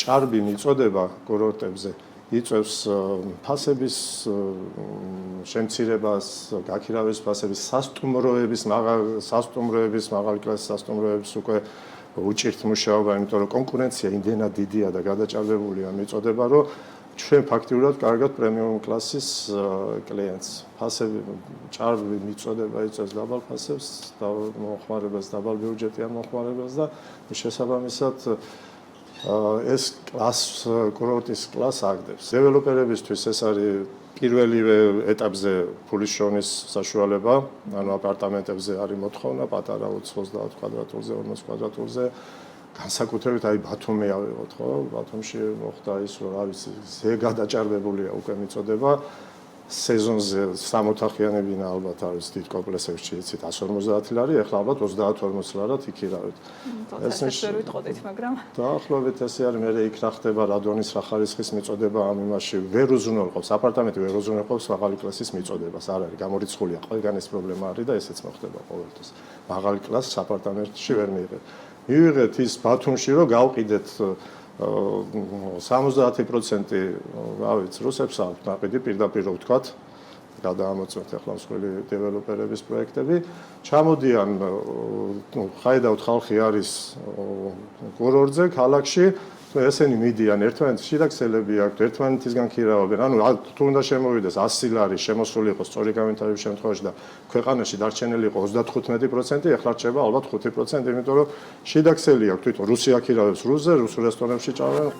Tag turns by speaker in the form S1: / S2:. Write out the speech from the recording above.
S1: ჭარბი მიწოდება კურორტებზე იწევს ფასების შემცირებას, გაქირავების ფასების სასტუმროების მაღალი კლასის სასტუმროების უკვე უჭირთ მუშაობა, იმიტომ რომ კონკურენცია იმდენად დიდია და გადაჭარბებულია მიწოდება, რომ ჩვენ ფაქტიურად კარგად პრემიუმ კლასის კლიენტს ფასები ჭარბი მიწოდება იწევს დაბალ ფასებს და მოხმარებას დაბალ ბიუჯეტიან მოხმარებას და შესაბამისად ეს კურორტის კლას აგდებს. დეველოპერებისთვის ეს არის პირველივე ეტაპზე ფულის შოვნის საშუალება, ანუ აპარტამენტებზე არის მოთხოვნა პატარა 20-30 კვადრატულზე, 40 კვადრატულზე. განსაკუთრებით აი ბათუმი ავიღოთ, ხო? ბათუმში მოხდა ის, რომ რა ვიცი, ზე გადაჭარბებულია უკვე მიწოდება. სეზონზე 3 ოთახიანი ბინა ალბათ არის დიდ კომპლექსებში, იცით 150 ლარი, ახლა ალბათ 30-40 ლარად იქირავთ.
S2: ეს ვერ ვიტყოდით, მაგრამ
S1: დაახლოებით ესე არის, მე იქ რა ხდება რადონის რა ხარისხის მიწოდება ამ იმაში ვერ უზრუნველყოფს, აპარტამენტი ვერ უზრუნველყოფს მაღალი კლასის მიწოდებას, არ არის გამორიცხულია, ყველგან ეს პრობლემა არის და ესეც მოხდება ყოველთვის. მაღალი კლასის აპარტამენტში ვერ მიიღეთ. მივიღეთ ის ბათუმში, რომ გავყიდეთ 70%, რა ვიცი, რუსებს აქვს ნაყიდი პირდაპირ ვთქვათ, გადაამოწმეთ ახლა მსხვილი დეველოპერების პროექტები. ჩამოდიან, ხედავთ ხალხი არის კურორტზე, ქალაქში, ესენი მიდიან ერთმანეთს შიდაქცელები აქვთ, ერთმანეთისგან ქირავობენ. ანუ თუ უნდა შემოვიდეს 100 ლარი შემოსული იყოს სწორი გამონტაჟების შემთხვევაში და ქვეყანაში დარჩენილი იყო 35%, ახლა რჩება ალბათ 5%, იმიტომ რომ შიდაქცელი აქვს თვითონ რუსი აქირავებს რუსზე, რუსულ რესტორნებში ჭამენ.